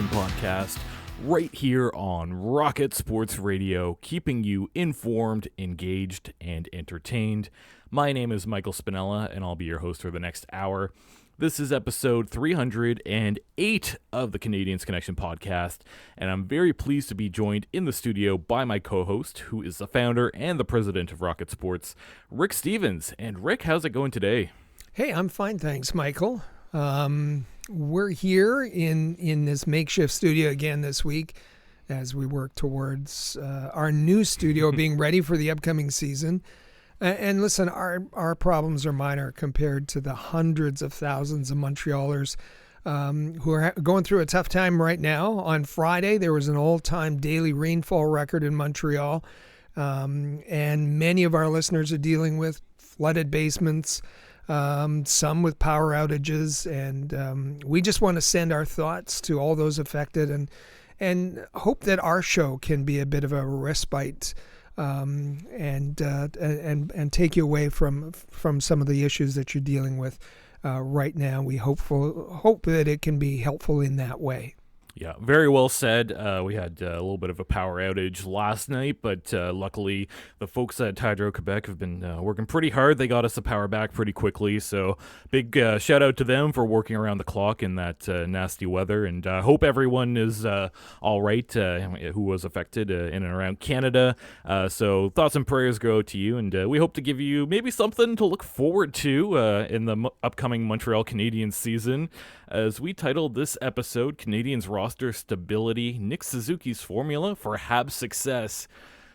Connection podcast right here on Rocket Sports Radio, keeping you informed, engaged, and entertained. My name is Michael Spinella, and I'll be your host for the next hour. This is episode 308 of the Canadiens Connection podcast, and I'm very pleased to be joined in the studio by my co-host, who is the founder and the president of Rocket Sports, Rick Stevens. And Rick, how's it going today? Hey, I'm fine, thanks, Michael. We're here in this makeshift studio again this week as we work towards our new studio being ready for the upcoming season. And listen, our problems are minor compared to the hundreds of thousands of Montrealers who are going through a tough time right now. On Friday, there was an all-time daily rainfall record in Montreal, and many of our listeners are dealing with flooded basements, some with power outages, and we just want to send our thoughts to all those affected and hope that our show can be a bit of a respite and take you away from some of the issues that you're dealing with right now. We hope that it can be helpful in that way. Yeah, very well said. We had a little bit of a power outage last night, but luckily the folks at Hydro-Quebec have been working pretty hard. They got us the power back pretty quickly, so big shout out to them for working around the clock in that nasty weather, and I hope everyone is all right who was affected in and around Canada. So thoughts and prayers go out to you, and we hope to give you maybe something to look forward to in the upcoming Montreal Canadiens season. As we titled this episode, Canadiens Roster Stability, Nick Suzuki's Formula for Habs Success.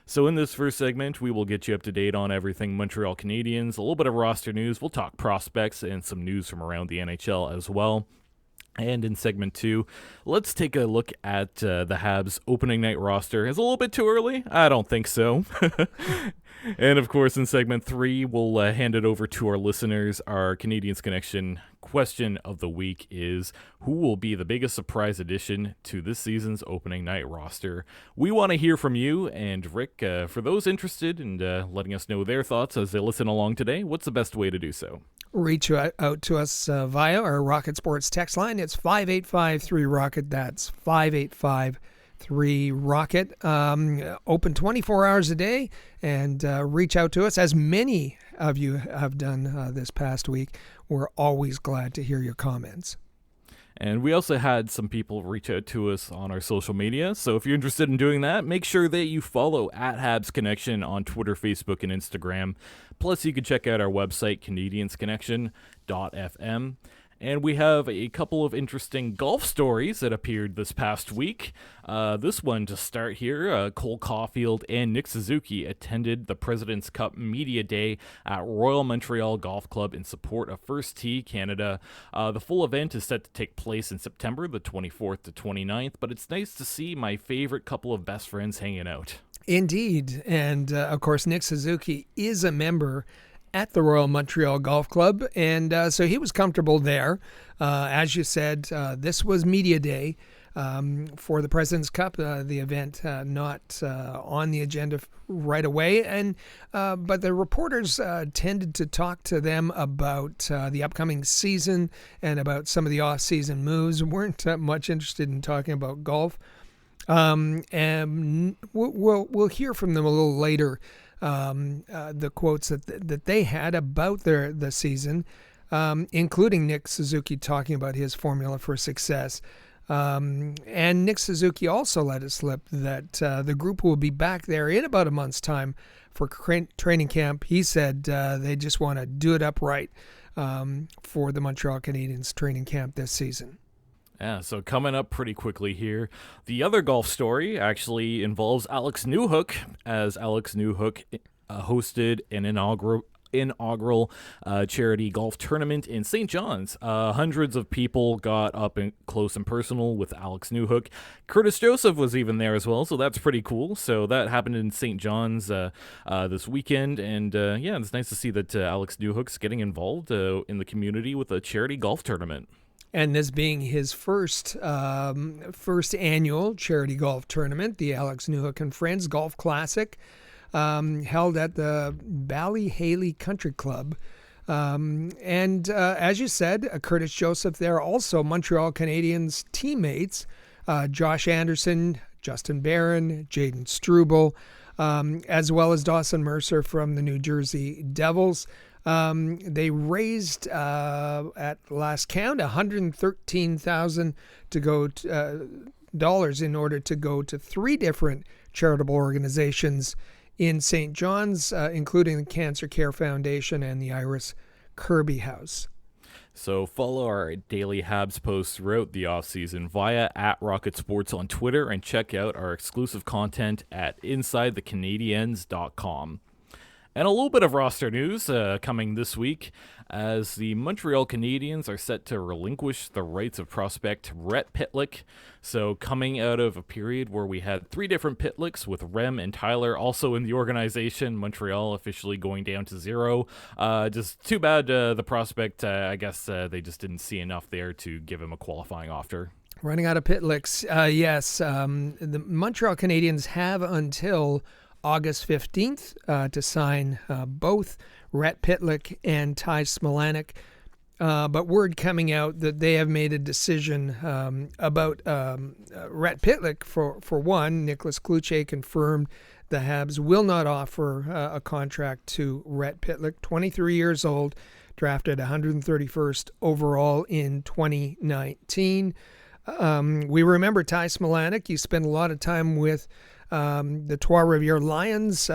So in this first segment, we will get you up to date on everything Montreal Canadiens, a little bit of roster news, we'll talk prospects, and some news from around the NHL as well. And in segment 2, let's take a look at the Habs opening night roster. Is it a little bit too early? I don't think so. And of course, in segment 3, we'll hand it over to our listeners. Our Canadiens Connection question of the week is, who will be the biggest surprise addition to this season's opening night roster? We want to hear from you, and Rick, for those interested in letting us know their thoughts as they listen along today, what's the best way to do so? Reach out to us via our Rocket Sports text line. It's 5853-ROCKET. That's 5853-ROCKET. Open 24 hours a day, and reach out to us, as many of you have done this past week. We're always glad to hear your comments. And we also had some people reach out to us on our social media. So if you're interested in doing that, make sure that you follow at Habs Connection on Twitter, Facebook, and Instagram. Plus, you can check out our website, CanadiensConnection.fm. And we have a couple of interesting golf stories that appeared this past week. This one to start here, Cole Caufield and Nick Suzuki attended the President's Cup Media Day at Royal Montreal Golf Club in support of First Tee Canada. The full event is set to take place in September, the 24th to 29th, but it's nice to see my favorite couple of best friends hanging out. Indeed, and of course, Nick Suzuki is a member at the Royal Montreal Golf Club, and so he was comfortable there. As you said, this was Media Day for the President's Cup, the event not on the agenda right away, and but the reporters tended to talk to them about the upcoming season and about some of the off-season moves. Weren't much interested in talking about golf. And we'll hear from them a little later. The quotes that they had about the season, including Nick Suzuki talking about his formula for success. And Nick Suzuki also let it slip that the group will be back there in about a month's time for training camp. He said they just want to do it upright for the Montreal Canadiens training camp this season. Yeah, so coming up pretty quickly here, the other golf story actually involves Alex Newhook, as Alex Newhook hosted an inaugural charity golf tournament in St. John's. Hundreds of people got up close and personal with Alex Newhook. Curtis Joseph was even there as well, so that's pretty cool. So that happened in St. John's this weekend, and yeah, it's nice to see that Alex Newhook's getting involved in the community with a charity golf tournament. And this being his first annual charity golf tournament, the Alex Newhook and Friends Golf Classic, held at the Ballyhaley Country Club. And as you said, Curtis Joseph there, also Montreal Canadiens teammates, Josh Anderson, Justin Barron, Jaden Struble, as well as Dawson Mercer from the New Jersey Devils. They raised, at last count, $113,000 to go dollars in order to go to 3 different charitable organizations in St. John's, including the Cancer Care Foundation and the Iris Kirby House. So follow our daily Habs posts throughout the offseason via @RocketSports on Twitter, and check out our exclusive content at InsideTheCanadiens.com. And a little bit of roster news coming this week, as the Montreal Canadiens are set to relinquish the rights of prospect Rhett Pitlick. So coming out of a period where we had 3 different Pitlicks, with Rem and Tyler also in the organization, Montreal officially going down to 0. Just too bad the prospect, I guess they just didn't see enough there to give him a qualifying offer. Running out of Pitlicks, yes. The Montreal Canadiens have until August 15th to sign both Rhett Pitlick and Ty Smilanic. But word coming out that they have made a decision about Rhett Pitlick. For one, Nicholas Kluche confirmed the Habs will not offer a contract to Rhett Pitlick, 23 years old, drafted 131st overall in 2019. We remember Ty Smilanic. You spent a lot of time with the Trois-Rivières Lions.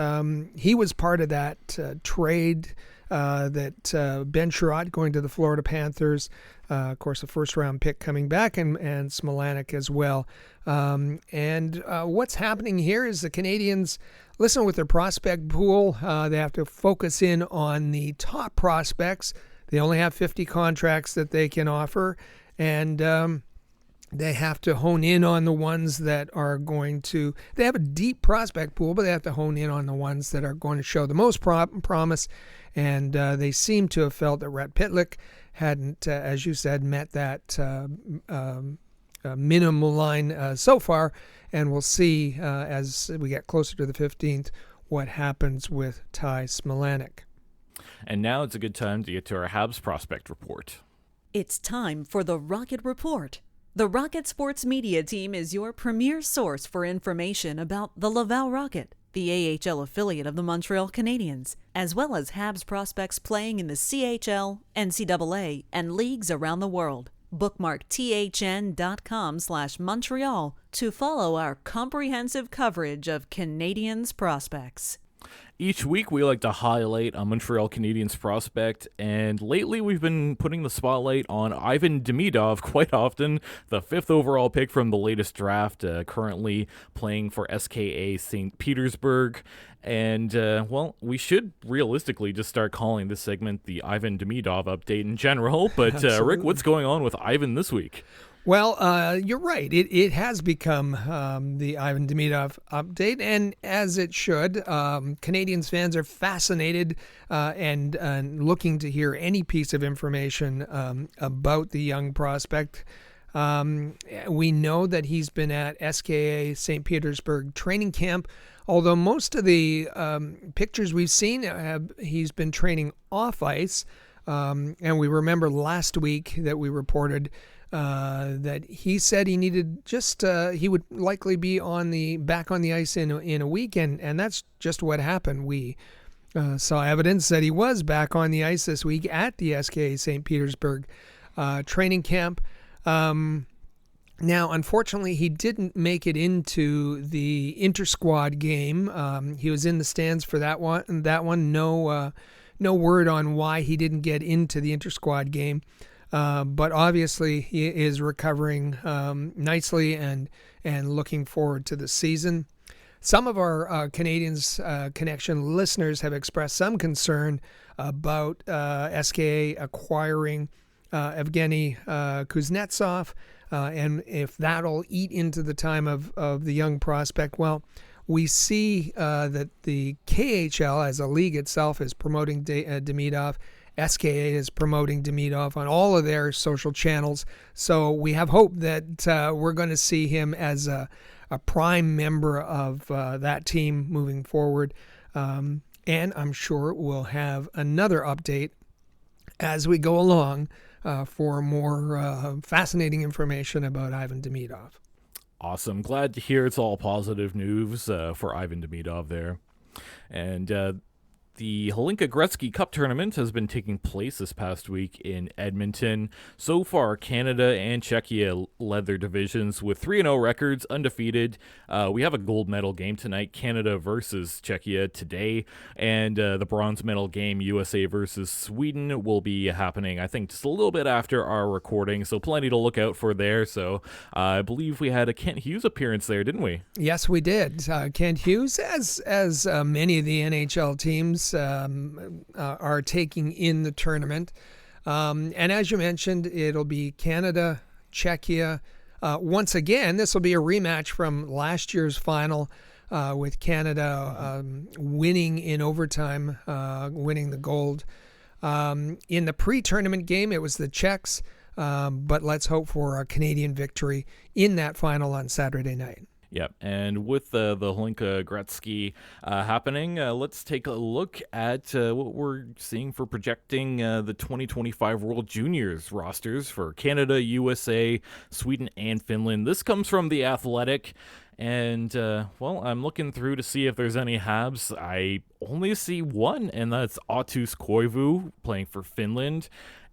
He was part of that trade that Ben Sherratt going to the Florida Panthers, of course, a first-round pick coming back, and Smilanic as well. And what's happening here is the Canadiens, listen, with their prospect pool, they have to focus in on the top prospects. They only have 50 contracts that they can offer, and they have to hone in on the ones that are going to, they have a deep prospect pool, but they have to hone in on the ones that are going to show the most promise. And they seem to have felt that Rhett Pitlick hadn't, as you said, met that minimum line so far. And we'll see as we get closer to the 15th what happens with Ty Smilanic. And now it's a good time to get to our Habs prospect report. It's time for the Rocket Report. The Rocket Sports Media Team is your premier source for information about the Laval Rocket, the AHL affiliate of the Montreal Canadiens, as well as Habs prospects playing in the CHL, NCAA, and leagues around the world. Bookmark thn.com/Montreal to follow our comprehensive coverage of Canadiens prospects. Each week, we like to highlight a Montreal Canadiens prospect, and lately we've been putting the spotlight on Ivan Demidov quite often, the 5th overall pick from the latest draft, currently playing for SKA St. Petersburg. And, well, we should realistically just start calling this segment the Ivan Demidov update in general. But, Rick, what's going on with Ivan this week? Well, you're right. It has become the Ivan Demidov update, and as it should. Canadiens fans are fascinated and looking to hear any piece of information about the young prospect. We know that he's been at SKA St. Petersburg training camp, although most of the pictures we've seen he's been training off ice. And we remember last week that we reported that he said he needed he would likely be back on the ice in a week, and that's just what happened. We saw evidence that he was back on the ice this week at the SKA St. Petersburg training camp. Now, unfortunately, he didn't make it into the inter-squad game. He was in the stands for that one. No word on why he didn't get into the inter-squad game. But obviously he is recovering nicely and looking forward to the season. Some of our Canadiens Connection listeners have expressed some concern about SKA acquiring Evgeny Kuznetsov, and if that'll eat into the time of the young prospect. Well, we see that the KHL as a league itself is promoting Demidov. SKA is promoting Demidov on all of their social channels. So we have hope that we're going to see him as a prime member of that team moving forward. And I'm sure we'll have another update as we go along for more fascinating information about Ivan Demidov. Awesome. Glad to hear it's all positive news for Ivan Demidov there. And the Hlinka Gretzky Cup tournament has been taking place this past week in Edmonton. So far, Canada and Czechia led their divisions with 3-0 records, undefeated. We have a gold medal game tonight, Canada versus Czechia today, and the bronze medal game, USA versus Sweden, will be happening, I think, just a little bit after our recording, so plenty to look out for there. So I believe we had a Kent Hughes appearance there, didn't we? Yes, we did. Kent Hughes, as many of the NHL teams are taking in the tournament. And as you mentioned, it'll be Canada, Czechia. Once again, this will be a rematch from last year's final with Canada winning in overtime, winning the gold. In the pre-tournament game, it was the Czechs, but let's hope for a Canadian victory in that final on Saturday night. Yep, and with the Hlinka Gretzky happening, let's take a look at what we're seeing for projecting the 2025 World Juniors rosters for Canada, USA, Sweden, and Finland. This comes from The Athletic, and, I'm looking through to see if there's any Habs. I only see one, and that's Ottus Koivu playing for Finland,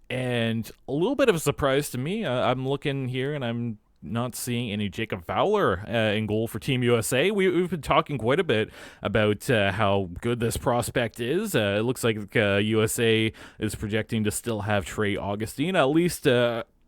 and a little bit of a surprise to me. I'm looking here, and I'm not seeing any Jacob Fowler in goal for Team USA. We've been talking quite a bit about how good this prospect is. It looks like USA is projecting to still have Trey Augustine, at least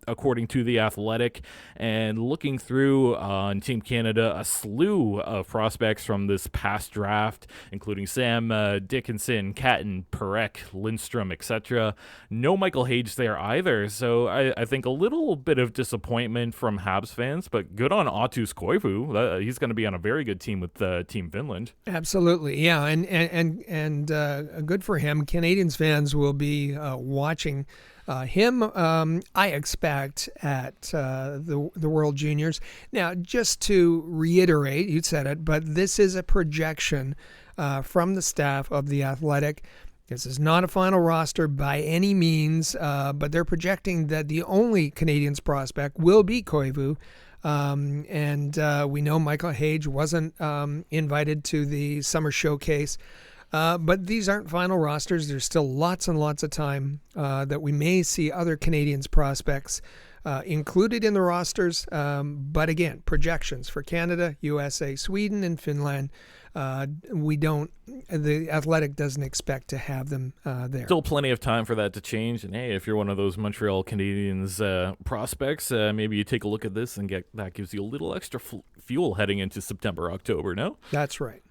according to The Athletic. And looking through on Team Canada, a slew of prospects from this past draft, including Sam Dickinson, Catton, Perek, Lindstrom, etc. No Michael Hage there either, so I think a little bit of disappointment from Habs fans, but good on Ottus Koivu. He's going to be on a very good team with Team Finland. Absolutely, yeah, and good for him. Canadiens fans will be watching him, I expect, at the World Juniors. Now, just to reiterate, you said it, but this is a projection from the staff of The Athletic. This is not a final roster by any means, but they're projecting that the only Canadiens prospect will be Koivu. And we know Michael Hage wasn't invited to the summer showcase. But these aren't final rosters. There's still lots and lots of time that we may see other Canadiens prospects included in the rosters. But again, projections for Canada, USA, Sweden, and Finland. The Athletic doesn't expect to have them there. Still plenty of time for that to change. And hey, if you're one of those Montreal Canadiens prospects, maybe you take a look at this and that gives you a little extra fuel heading into September, October, no? That's right.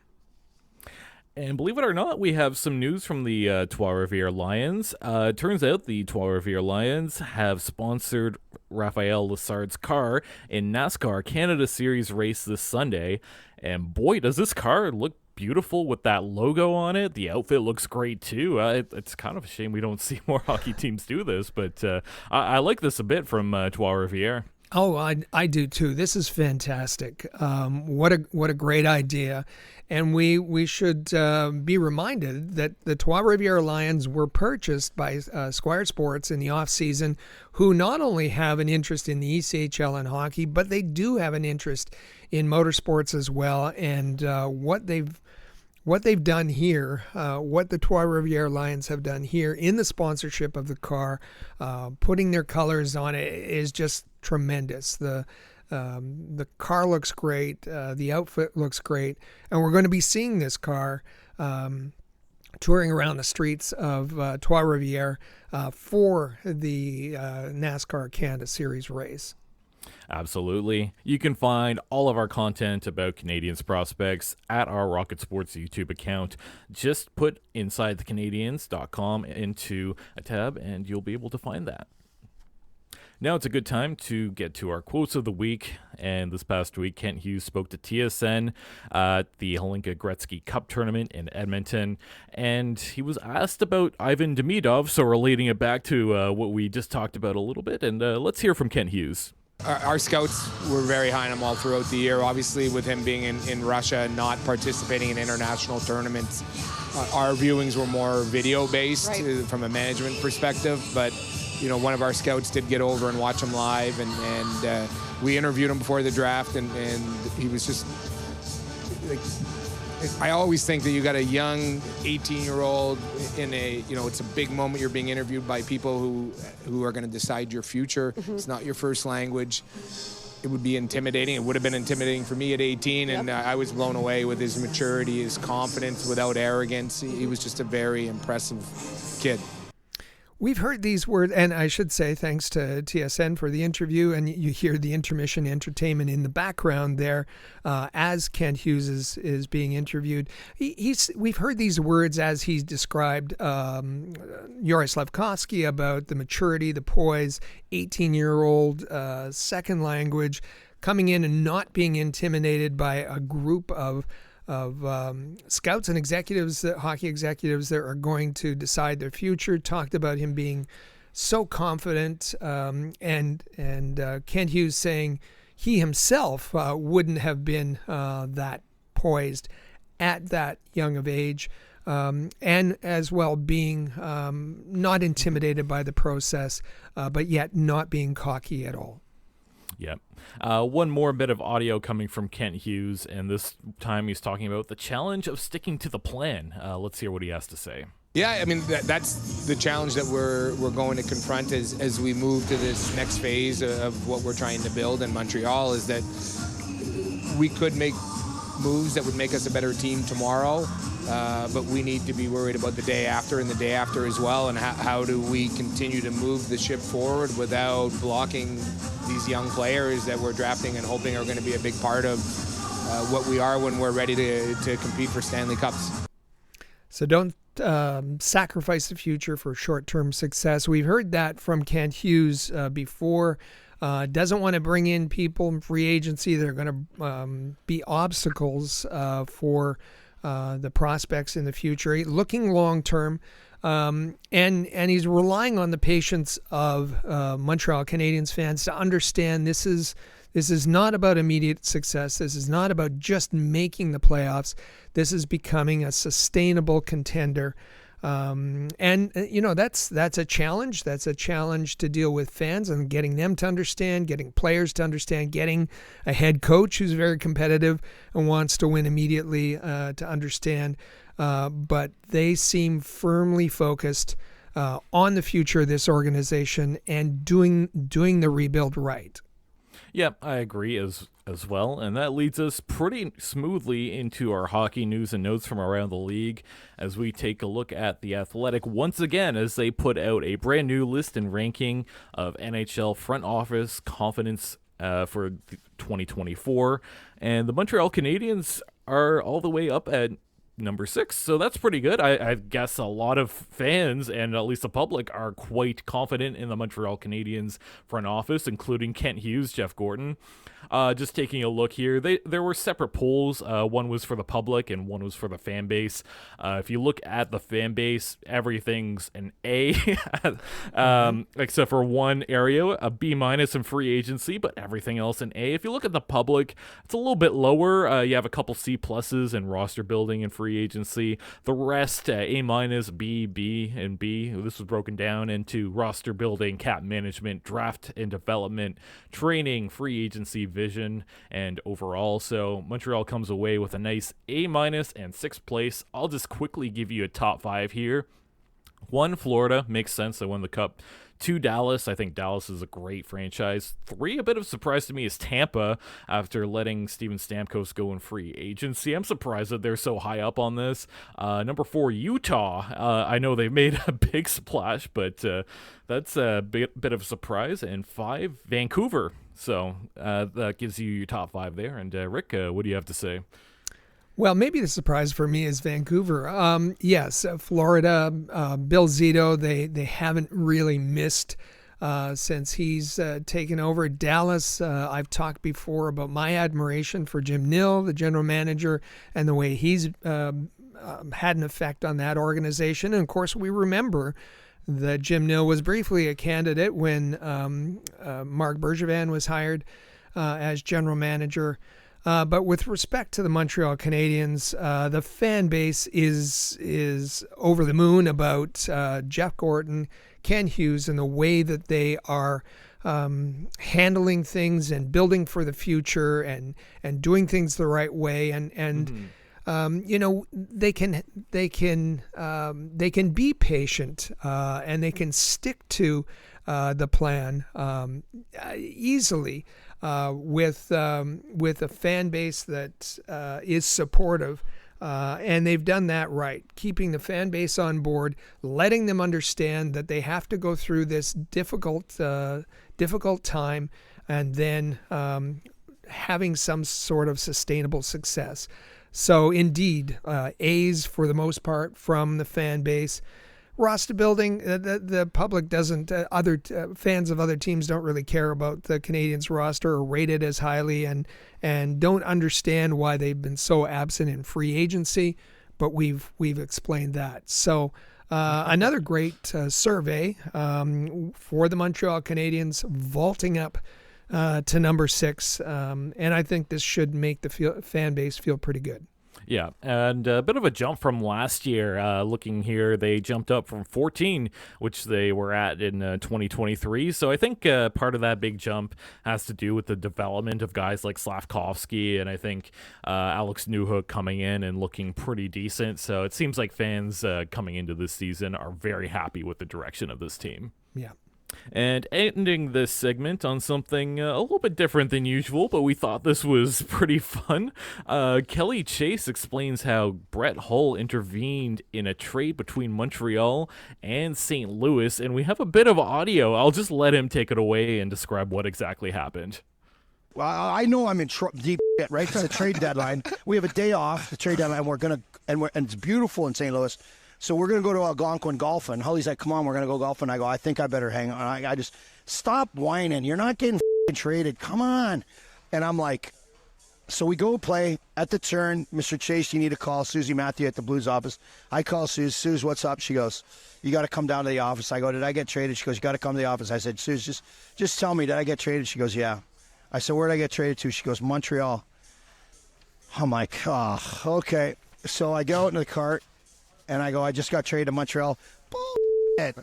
And believe it or not, we have some news from the Trois-Rivières Lions. Turns out the Trois-Rivières Lions have sponsored Raphael Lessard's car in NASCAR Canada Series race this Sunday. And boy, does this car look beautiful with that logo on it. The outfit looks great too. It's kind of a shame we don't see more hockey teams do this, but I like this a bit from Trois-Rivières. Oh, I do too. This is fantastic. What a great idea. And we should be reminded that the Trois-Rivières Lions were purchased by Squire Sports in the offseason, who not only have an interest in the ECHL and hockey, but they do have an interest in motorsports as well. And what they've done here, what the Trois-Rivières Lions have done here in the sponsorship of the car, putting their colors on it, is just tremendous. The car looks great. The outfit looks great. And we're going to be seeing this car touring around the streets of Trois-Rivières for the NASCAR Canada Series race. Absolutely. You can find all of our content about Canadiens prospects at our Rocket Sports YouTube account. Just put InsideTheCanadiens.com into a tab and you'll be able to find that. Now it's a good time to get to our quotes of the week. And this past week, Kent Hughes spoke to TSN at the Hlinka Gretzky Cup tournament in Edmonton. And he was asked about Ivan Demidov, so relating it back to what we just talked about a little bit. And let's hear from Kent Hughes. Our scouts were very high on him all throughout the year. Obviously, with him being in Russia and not participating in international tournaments, our viewings were more video-based from a management perspective. But one of our scouts did get over and watch him live, and we interviewed him before the draft, and he was just like, I always think that you got a young 18-year-old in a, it's a big moment. You're being interviewed by people who are going to decide your future. It's not your first language. It would be intimidating. It would have been intimidating for me at 18, and I was blown away with his maturity, his confidence, without arrogance. He was just a very impressive kid. We've heard these words, and I should say thanks to TSN for the interview, and you hear the intermission entertainment in the background there as Kent Hughes is being interviewed. We've heard these words as he's described Joris Slafkovsky about the maturity, the poise, 18-year-old, second language, coming in and not being intimidated by a group of scouts and executives, hockey executives that are going to decide their future. Talked about him being so confident, and Kent Hughes saying he himself wouldn't have been that poised at that young of age, and as well being not intimidated by the process, but yet not being cocky at all. Yep. One more bit of audio coming from Kent Hughes, and this time he's talking about the challenge of sticking to the plan. Let's hear what he has to say. Yeah, I mean, that's the challenge that we're going to confront as we move to this next phase of what we're trying to build in Montreal, is that we could make moves that would make us a better team tomorrow, but we need to be worried about the day after and the day after as well, and how do we continue to move the ship forward without blocking these young players that we're drafting and hoping are going to be a big part of what we are when we're ready to compete for Stanley Cups. So don't sacrifice the future for short-term success. We've heard that from Kent Hughes before. Doesn't want to bring in people in free agency that are going to be obstacles for the prospects in the future. Looking long-term, and he's relying on the patience of Montreal Canadiens fans to understand this is not about immediate success. This is not about just making the playoffs. This is becoming a sustainable contender. And that's a challenge. That's a challenge to deal with fans and getting them to understand, getting players to understand, getting a head coach who's very competitive and wants to win immediately to understand. But they seem firmly focused on the future of this organization and doing the rebuild right. Yep, I agree as well, and that leads us pretty smoothly into our hockey news and notes from around the league as we take a look at The Athletic once again as they put out a brand new list and ranking of NHL front office confidence for 2024, and the Montreal Canadiens are all the way up at number 6, so that's pretty good. I guess a lot of fans and at least the public are quite confident in the Montreal Canadiens front office, including Kent Hughes, Jeff Gordon. Just taking a look here, there were separate polls. One was for the public and one was for the fan base. If you look at the fan base, everything's an A, except for one area, a B- in free agency, but everything else an A. If you look at the public, it's a little bit lower. You have a couple C+ in roster building and free agency. The rest, A-, B, and B. This was broken down into roster building, cap management, draft and development, training, free agency, vision, and overall. So Montreal comes away with a nice A- and 6th place. I'll just quickly give you a top 5 here. 1, Florida, makes sense. They won the cup. 2, Dallas. I think Dallas is a great franchise. 3, a bit of a surprise to me, is Tampa after letting Steven Stamkos go in free agency. I'm surprised that they're so high up on this. Number 4, Utah. I know they've made a big splash, but that's a bit of a surprise. And 5, Vancouver. So that gives you your top 5 there. And Rick, what do you have to say? Well, maybe the surprise for me is Vancouver. Yes, Florida, Bill Zito, they haven't really missed since he's taken over. Dallas, I've talked before about my admiration for Jim Nill, the general manager, and the way he's had an effect on that organization. And, of course, we remember that Jim Nill was briefly a candidate when Marc Bergevin was hired as general manager. But with respect to the Montreal Canadiens, the fan base is over the moon about Jeff Gorton, Ken Hughes, and the way that they are handling things and building for the future and doing things the right way. They can be patient and they can stick to the plan easily with a fan base that is supportive. And they've done that right, keeping the fan base on board, letting them understand that they have to go through this difficult time, and then having some sort of sustainable success. So indeed, A's for the most part from the fan base. Roster building, the public doesn't, other fans of other teams don't really care about the Canadiens roster or rate it as highly, and don't understand why they've been so absent in free agency, but we've explained that. So another great survey for the Montreal Canadiens, vaulting up to number 6, and I think this should make the fan base feel pretty good. Yeah, and a bit of a jump from last year. Looking here, they jumped up from 14, which they were at in 2023. So I think part of that big jump has to do with the development of guys like Slavkovsky, and I think Alex Newhook coming in and looking pretty decent. So it seems like fans coming into this season are very happy with the direction of this team. Yeah. And ending this segment on something a little bit different than usual, but we thought this was pretty fun. Kelly Chase explains how Brett Hull intervened in a trade between Montreal and St. Louis, and we have a bit of audio. I'll just let him take it away and describe what exactly happened. Well, I know I'm in deep shit, right? It's the trade deadline. We have a day off, the trade deadline, and it's beautiful in St. Louis. So we're going to go to Algonquin golfing. Holly's like, come on, we're going to go golfing. I go, I think I better hang on. I just, stop whining. You're not getting traded. Come on. And I'm like, so we go play at the turn. Mr. Chase, you need to call Susie Matthew at the Blues office. I call Suze. Suze, what's up? She goes, you got to come down to the office. I go, did I get traded? She goes, you got to come to the office. I said, Suze, just tell me, did I get traded? She goes, yeah. I said, where did I get traded to? She goes, Montreal. I'm like, oh, okay. So I go out in the cart. And I go, I just got traded to Montreal. Bullshit.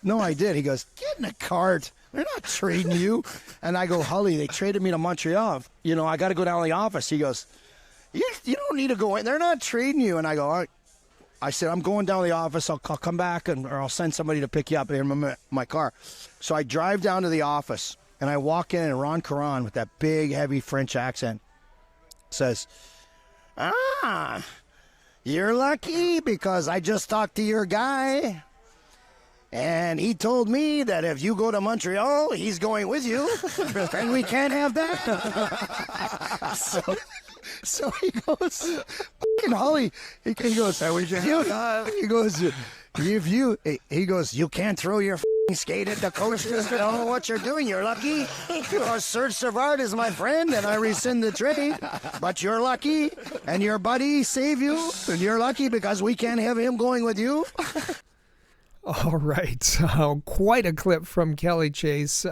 No, I did. He goes, get in the cart. They're not trading you. And I go, Holly, they traded me to Montreal. You know, I got to go down to the office. He goes, you don't need to go in. They're not trading you. And I go, all right. I said, I'm going down to the office. I'll come back or I'll send somebody to pick you up in my car. So I drive down to the office and I walk in and Ron Caron with that big, heavy French accent says, you're lucky because I just talked to your guy, and he told me that if you go to Montreal, he's going with you, and we can't have that. So he goes, fucking Holly, he goes, he goes, you can't throw your skate at the coach. I don't know what you're doing. You're lucky. Serge Savard is my friend, and I rescind the trade. But you're lucky, and your buddy saved you, and you're lucky because we can't have him going with you. All right, quite a clip from Kelly Chase.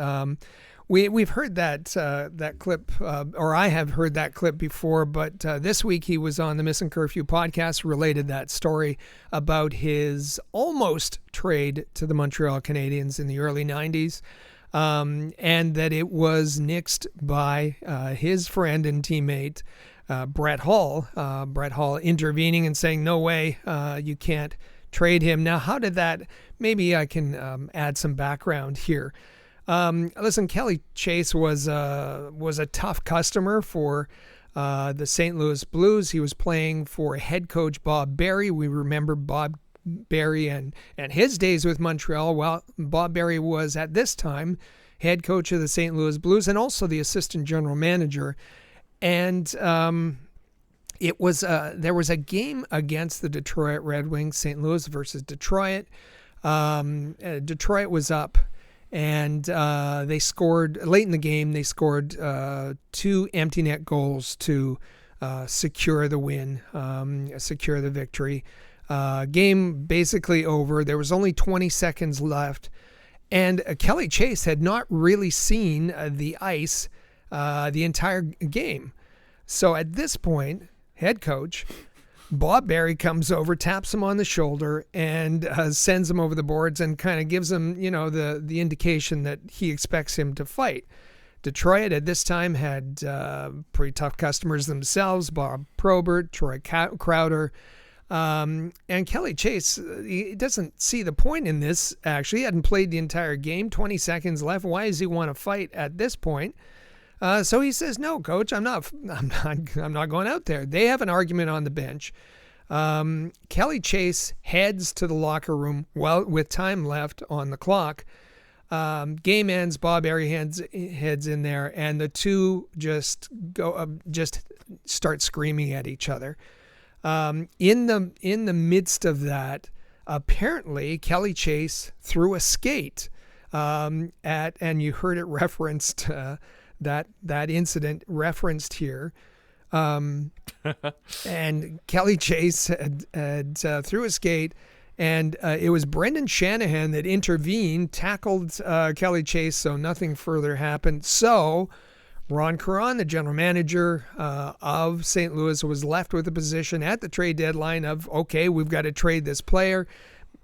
We've heard that clip, or I have heard that clip before, but this week he was on the Missing Curfew podcast, related that story about his almost trade to the Montreal Canadiens in the early 90s, and that it was nixed by his friend and teammate, Brett Hull. Brett Hull intervening and saying, no way, you can't trade him. Now, how did that, maybe I can add some background here. Listen, Kelly Chase was a tough customer for the St. Louis Blues. He was playing for head coach Bob Berry. We remember Bob Berry and his days with Montreal. Well, Bob Berry was at this time head coach of the St. Louis Blues and also the assistant general manager. And there was a game against the Detroit Red Wings, St. Louis versus Detroit. Detroit was up. And they scored late in the game. They scored 2 empty net goals to secure the win, secure the victory. Game basically over. There was only 20 seconds left, and Kelly Chase had not really seen the ice the entire game. So at this point, head coach Bob Barry comes over, taps him on the shoulder, and sends him over the boards and kind of gives him, the indication that he expects him to fight. Detroit at this time had pretty tough customers themselves: Bob Probert, Troy Crowder. And Kelly Chase, he doesn't see the point in this, actually. He hadn't played the entire game, 20 seconds left. Why does he want to fight at this point? So he says, "No, coach, I'm not going out there." They have an argument on the bench. Kelly Chase heads to the locker room with time left on the clock. Game ends, Bob Barry heads in there, and the two just start screaming at each other. In the midst of that, apparently Kelly Chase threw a skate and you heard it referenced, that incident referenced here. And Kelly Chase had threw a skate, and it was Brendan Shanahan that intervened, tackled Kelly Chase, so nothing further happened. So Ron Caron, the general manager of St. Louis, was left with a position at the trade deadline of, okay, we've got to trade this player.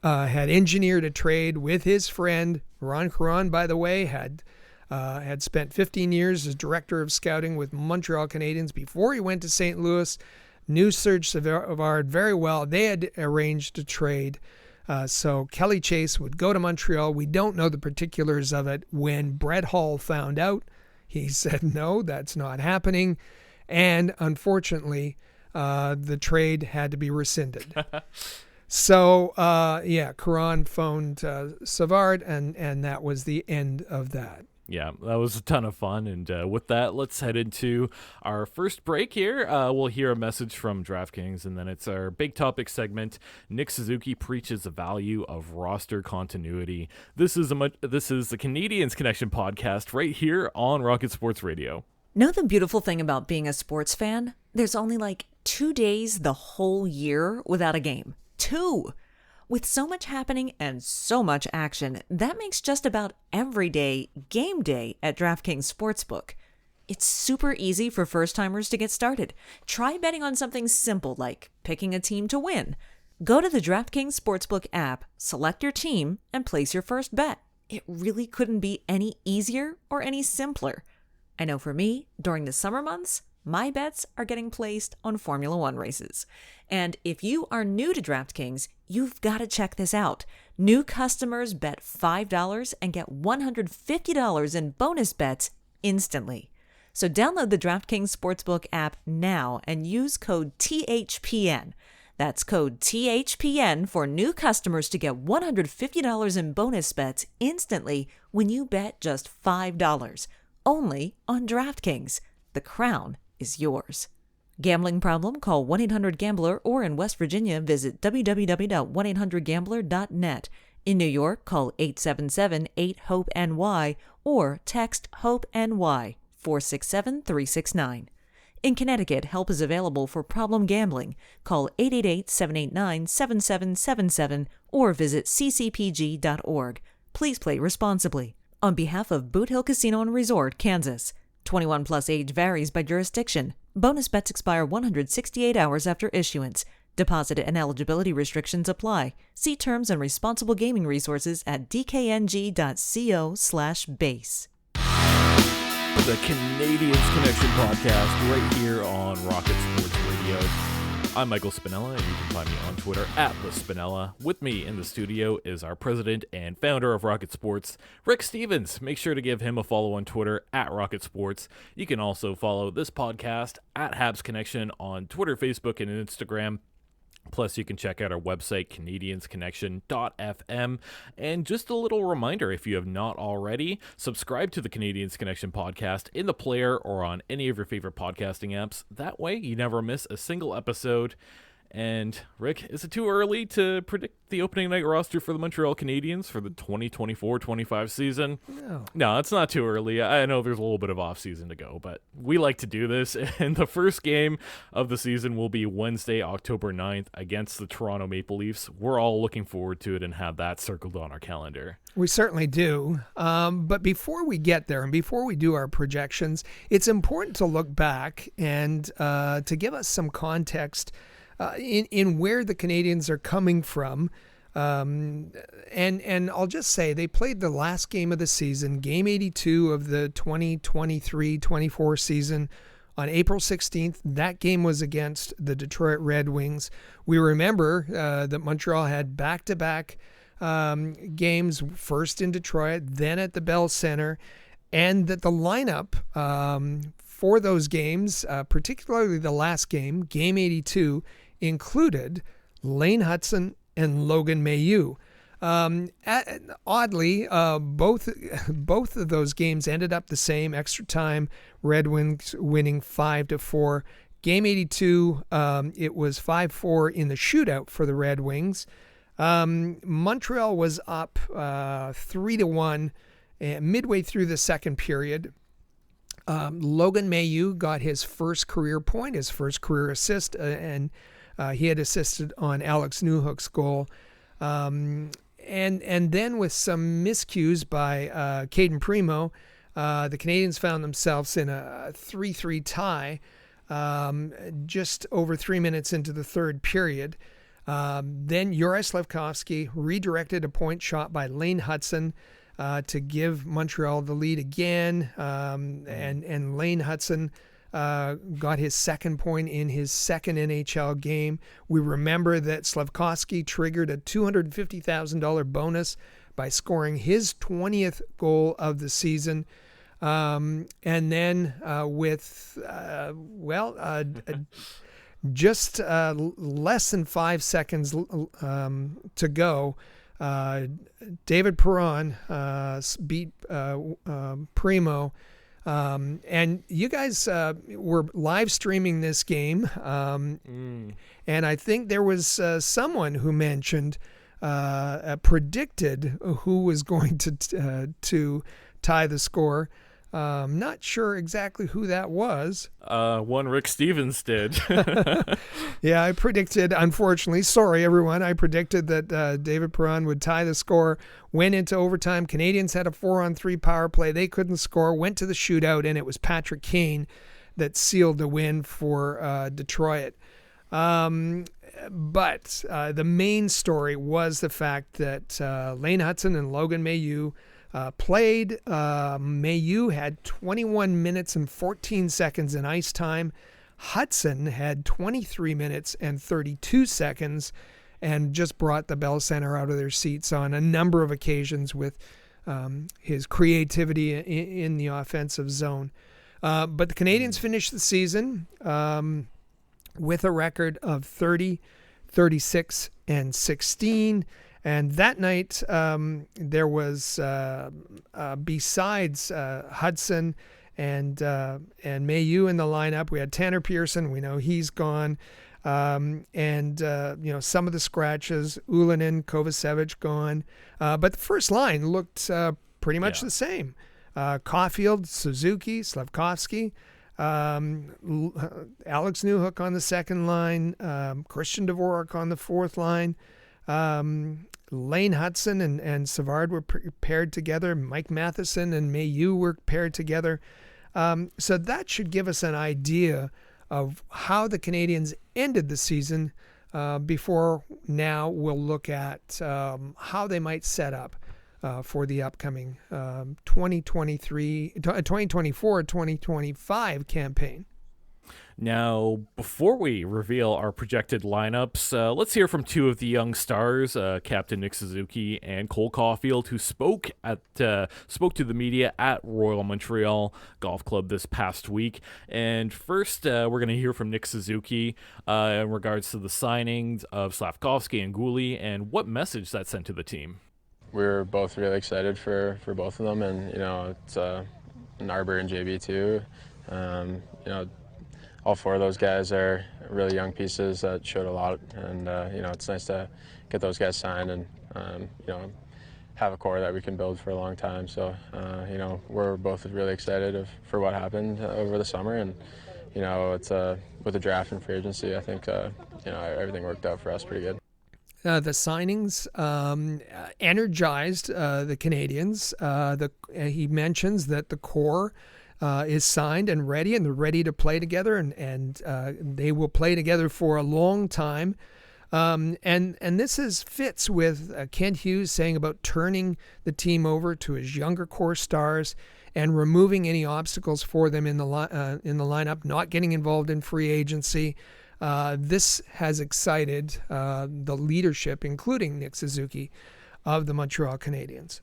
Had engineered a trade with his friend. Ron Caron, by the way, had spent 15 years as director of scouting with Montreal Canadiens before he went to St. Louis. Knew Serge Savard very well. They had arranged a trade. So Kelly Chase would go to Montreal. We don't know the particulars of it. When Brett Hull found out, he said, no, that's not happening. And unfortunately, the trade had to be rescinded. So, Caron phoned Savard, and that was the end of that. Yeah, that was a ton of fun. And with that, let's head into our first break here. We'll hear a message from DraftKings, and then it's our big topic segment. Nick Suzuki preaches the value of roster continuity. This is the Canadiens Connection podcast right here on Rocket Sports Radio. Know the beautiful thing about being a sports fan? There's only like 2 days the whole year without a game. 2! With so much happening and so much action, that makes just about every day game day at DraftKings Sportsbook. It's super easy for first-timers to get started. Try betting on something simple like picking a team to win. Go to the DraftKings Sportsbook app, select your team, and place your first bet. It really couldn't be any easier or any simpler. I know for me, during the summer months, my bets are getting placed on Formula One races. And if you are new to DraftKings, you've got to check this out. New customers bet $5 and get $150 in bonus bets instantly. So download the DraftKings Sportsbook app now and use code THPN. That's code THPN for new customers to get $150 in bonus bets instantly when you bet just $5. Only on DraftKings. The crown is yours. Gambling problem? Call 1-800-GAMBLER, or in West Virginia, visit www.1800gambler.net. In New York, call 877-8-HOPE-NY or text HOPE-NY 467-369. In Connecticut, help is available for problem gambling. Call 888-789-7777 or visit ccpg.org. Please play responsibly. On behalf of Boot Hill Casino and Resort, Kansas. 21 plus age varies by jurisdiction. Bonus bets expire 168 hours after issuance. Deposit and eligibility restrictions apply. See terms and responsible gaming resources at dkng.co/base. The Canadiens Connection podcast right here on Rocket Sports Radio. I'm Michael Spinella, and you can find me on Twitter at @TheSpinella. With me in the studio is our president and founder of Rocket Sports, Rick Stevens. Make sure to give him a follow on Twitter at Rocket Sports. You can also follow this podcast at Habs Connection on Twitter, Facebook, and Instagram. Plus, you can check out our website, canadiensconnection.fm. And just a little reminder, if you have not already, subscribe to the Canadiens Connection podcast in the player or on any of your favorite podcasting apps. That way, you never miss a single episode. And Rick, is it too early to predict the opening night roster for the Montreal Canadiens for the 2024-25 season? No, it's not too early. I know there's a little bit of off-season to go, but we like to do this. And the first game of the season will be Wednesday, October 9th against the Toronto Maple Leafs. We're all looking forward to it and have that circled on our calendar. We certainly do. But before we get there and before we do our projections, it's important to look back and to give us some context in where the Canadiens are coming from. And I'll just say they played the last game of the season, game 82 of the 2023-24 season, on April 16th. That game was against the Detroit Red Wings. We remember that Montreal had back-to-back games, first in Detroit, then at the Bell Center, and that the lineup for those games, particularly the last game, game 82, included Lane Hutson and Logan Mailloux. Oddly, both of those games ended up the same, extra time, Red Wings winning 5-4. Game 82, it was 5-4 in the shootout for the Red Wings. Montreal was up 3-1 midway through the second period. Logan Mailloux got his first career point, his first career assist, and he had assisted on Alex Newhook's goal. And then with some miscues by Caden Primo, the Canadiens found themselves in a 3-3 tie just over 3 minutes into the third period. Then Juraj Slafkovsky redirected a point shot by Lane Hutson to give Montreal the lead again. And Lane Hutson got his second point in his second NHL game. We remember that Slafkovsky triggered a $250,000 bonus by scoring his 20th goal of the season. And then with, just less than 5 seconds to go, David Perron beat Primo. And you guys were live streaming this game, and I think there was someone who mentioned, predicted who was going to tie the score. Not sure exactly who that was. One Rick Stevens did. Yeah, I predicted, unfortunately, sorry everyone, I predicted that David Perron would tie the score, went into overtime. Canadiens had a 4-on-3 power play. They couldn't score, went to the shootout, and it was Patrick Kane that sealed the win for Detroit. But the main story was the fact that Lane Hutson and Logan Mailloux played. Mailloux had 21 minutes and 14 seconds in ice time. Hutson had 23 minutes and 32 seconds and just brought the Bell Center out of their seats on a number of occasions with his creativity in the offensive zone. But the Canadiens finished the season with a record of 30, 36, and 16. And that night, there was, besides Hutson and Mailloux in the lineup, we had Tanner Pearson. We know he's gone. Some of the scratches, Ulanen, Kovacevic gone. But the first line looked pretty much the same. Caufield, Suzuki, Slafkovsky, Alex Newhook on the second line, Christian Dvorak on the fourth line. Lane Hutson and Savard were paired together. Mike Matheson and Mailloux were paired together. So that should give us an idea of how the Canadiens ended the season. Before now, we'll look at how they might set up for the upcoming 2024-2025 campaign. Now, before we reveal our projected lineups, let's hear from two of the young stars, Captain Nick Suzuki and Cole Caufield, who spoke to the media at Royal Montreal Golf Club this past week. And first, we're going to hear from Nick Suzuki in regards to the signings of Slafkovsky and Guhle and what message that sent to the team. We're both really excited for both of them, and it's an Arbor and JB too. all four of those guys are really young pieces that showed a lot, and it's nice to get those guys signed and have a core that we can build for a long time. So we're both really excited for what happened over the summer, and it's with the draft and free agency, I think everything worked out for us pretty good. The signings energized the Canadiens. He mentions that the core is signed and ready, and they're ready to play together, and they will play together for a long time. And this fits with Kent Hughes saying about turning the team over to his younger core stars and removing any obstacles for them in the lineup, not getting involved in free agency. This has excited the leadership, including Nick Suzuki, of the Montreal Canadiens.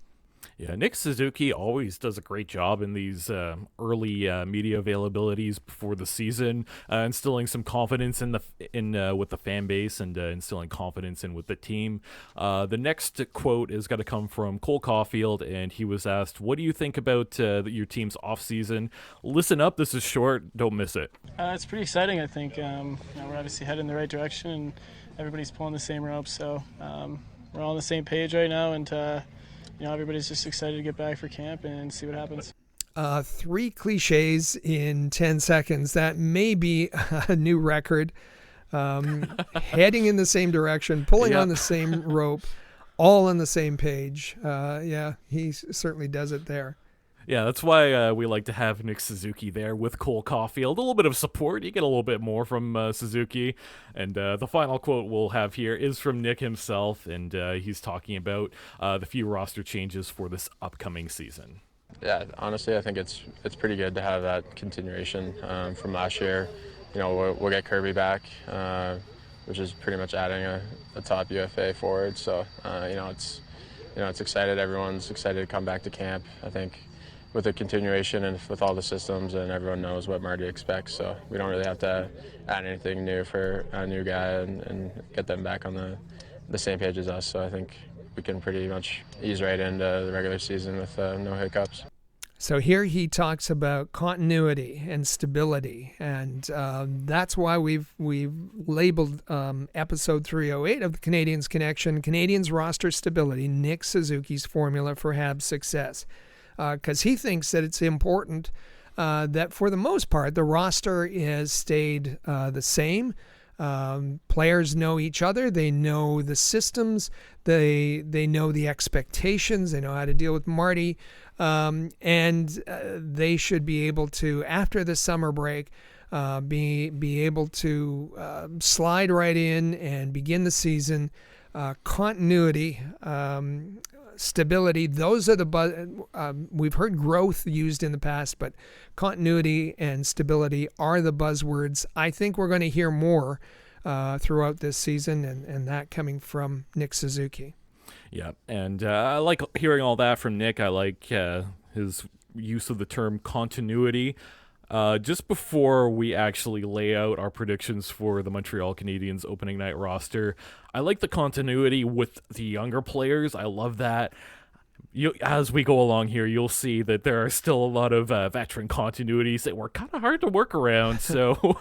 Yeah, Nick Suzuki always does a great job in these early media availabilities before the season, instilling some confidence with the fan base and instilling confidence with the team. The next quote is going to come from Cole Caufield, and he was asked, "What do you think about your team's offseason? Listen up, this is short, don't miss it." It's pretty exciting, I think. We're obviously heading in the right direction, and everybody's pulling the same ropes, so we're all on the same page right now, and everybody's just excited to get back for camp and see what happens. 3 cliches in 10 seconds. That may be a new record. Heading in the same direction, pulling on the same rope, all on the same page. He certainly does it there. Yeah, that's why we like to have Nick Suzuki there with Cole Caufield. A little bit of support. You get a little bit more from Suzuki. And the final quote we'll have here is from Nick himself, and he's talking about the few roster changes for this upcoming season. Yeah, honestly, I think it's pretty good to have that continuation from last year. We'll get Kirby back, which is pretty much adding a top UFA forward. So, it's excited. Everyone's excited to come back to camp. I think with the continuation and with all the systems, and everyone knows what Marty expects, so we don't really have to add anything new for a new guy and get them back on the same page as us. So I think we can pretty much ease right into the regular season with no hiccups. So here he talks about continuity and stability, and that's why we've labeled episode 308 of the Canadiens Connection, Canadiens roster stability, Nick Suzuki's formula for Habs success. Because he thinks that it's important that for the most part the roster has stayed the same. Players know each other, they know the systems, they know the expectations, they know how to deal with Marty, and they should be able to, after the summer break, be able to slide right in and begin the season. Continuity, stability, those are the we've heard growth used in the past, but continuity and stability are the buzzwords. I think we're going to hear more throughout this season, and that coming from Nick Suzuki. Yeah, and I like hearing all that from Nick. I like his use of the term continuity. Just before we actually lay out our predictions for the Montreal Canadiens opening night roster, I like the continuity with the younger players. I love that. As we go along here, you'll see that there are still a lot of veteran continuities that were kind of hard to work around. So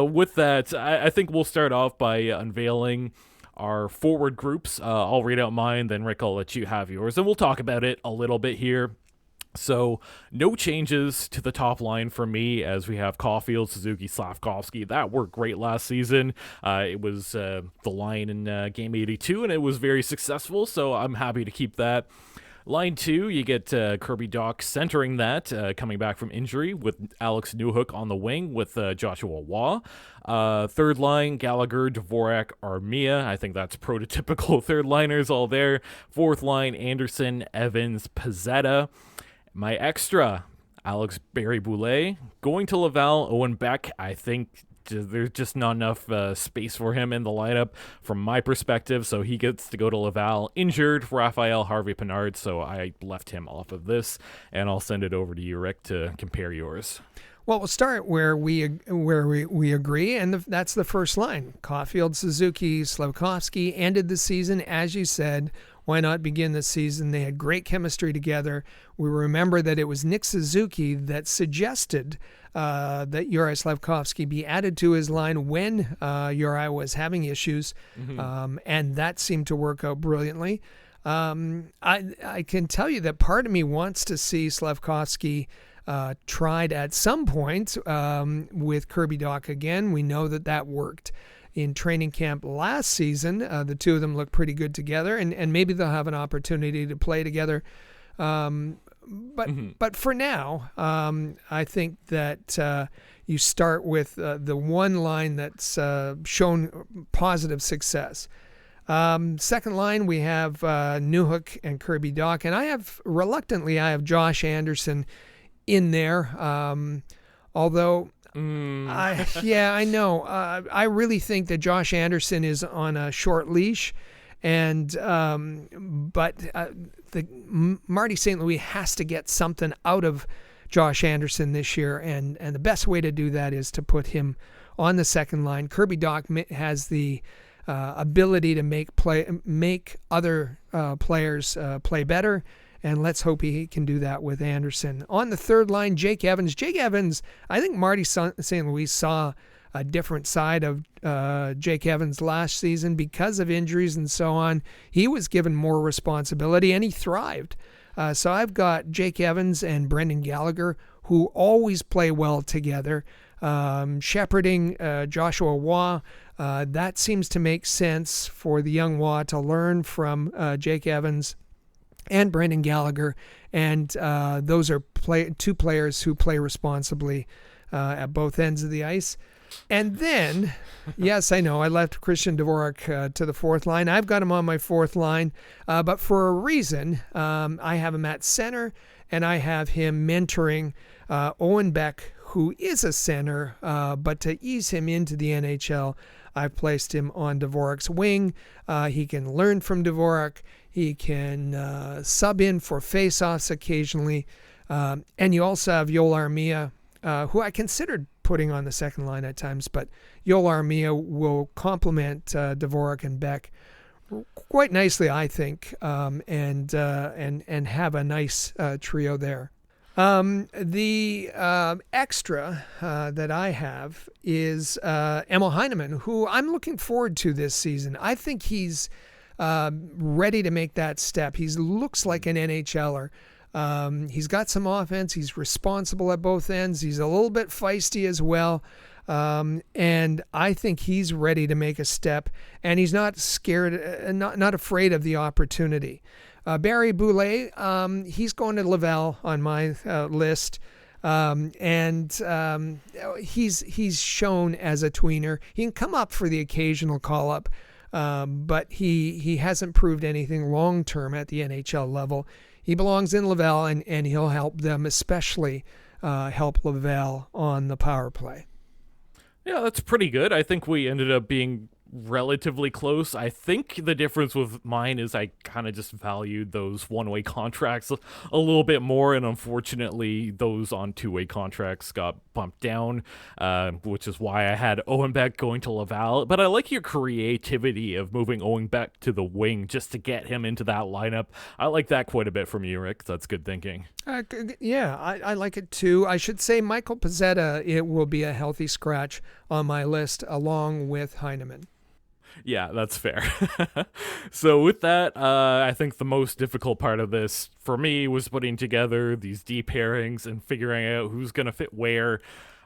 with that, I think we'll start off by unveiling our forward groups. I'll read out mine, then Rick, I'll let you have yours, and we'll talk about it a little bit here. So, no changes to the top line for me, as we have Caufield, Suzuki, Slafkovsky. That worked great last season. It was the line in Game 82, and it was very successful, so I'm happy to keep that. Line 2, you get Kirby Dach centering that, coming back from injury, with Alex Newhook on the wing with Joshua Waugh. Third line, Gallagher, Dvorak, Armia. I think that's prototypical third liners all there. Fourth line, Anderson, Evans, Pizzetta. My extra, Alex Barry-Boulet. Going to Laval, Owen Beck. I think there's just not enough space for him in the lineup from my perspective, so he gets to go to Laval. Injured, Raphael Harvey-Pinard, so I left him off of this, and I'll send it over to you, Rick, to compare yours. Well, we'll start where we agree, and that's the first line. Caufield, Suzuki, Slafkovsky ended the season, as you said, Why not begin the season? They had great chemistry together. We remember that it was Nick Suzuki that suggested that Juraj Slafkovsky be added to his line when Juraj was having issues, and that seemed to work out brilliantly. I can tell you that part of me wants to see Slafkovsky tried at some point with Kirby Dach again. We know that worked in training camp last season. The two of them look pretty good together, and maybe they'll have an opportunity to play together. But for now, I think that you start with the one line that's shown positive success. Second line, we have Newhook and Kirby Dach, and I have Josh Anderson in there, although I know. I really think that Josh Anderson is on a short leash, and but Marty St. Louis has to get something out of Josh Anderson this year, and the best way to do that is to put him on the second line. Kirby Dach has the ability to make other players play better. And let's hope he can do that with Anderson. On the third line, Jake Evans. Jake Evans, I think Marty St. Louis saw a different side of Jake Evans last season because of injuries and so on. He was given more responsibility, and he thrived. So I've got Jake Evans and Brendan Gallagher, who always play well together. Shepherding Joshua Waugh, that seems to make sense for the young Waugh to learn from Jake Evans and Brendan Gallagher, and those are two players who play responsibly at both ends of the ice. And then, yes, I know, I left Christian Dvorak to the fourth line. I've got him on my fourth line, but for a reason. I have him at center, and I have him mentoring Owen Beck, who is a center, but to ease him into the NHL, I've placed him on Dvorak's wing. He can learn from Dvorak. He can sub in for face-offs occasionally. And you also have Yoel Armia, who I considered putting on the second line at times, but Yoel Armia will complement Dvorak and Beck quite nicely, I think, and have a nice trio there. The extra that I have is Emil Heineman, who I'm looking forward to this season. I think he's ready to make that step. He looks like an NHLer. He's got some offense. He's responsible at both ends. He's a little bit feisty as well. And I think he's ready to make a step, and he's not scared, not afraid of the opportunity. Barry Boulay, he's going to Laval on my list. And he's shown as a tweener. He can come up for the occasional call-up, but he hasn't proved anything long-term at the NHL level. He belongs in Laval, and he'll help them, especially help Laval on the power play. Yeah, that's pretty good. I think we ended up being relatively close. I think the difference with mine is I kind of just valued those one-way contracts a little bit more, and unfortunately those on two-way contracts got bumped down, which is why I had Owen Beck going to Laval. But I like your creativity of moving Owen Beck to the wing just to get him into that lineup. I like that quite a bit from you, Rick. That's good thinking. Yeah, I like it too. I should say Michael Pezzetta, it will be a healthy scratch on my list along with Heineman. Yeah, that's fair. So with that, I think the most difficult part of this for me was putting together these deep pairings and figuring out who's going to fit where.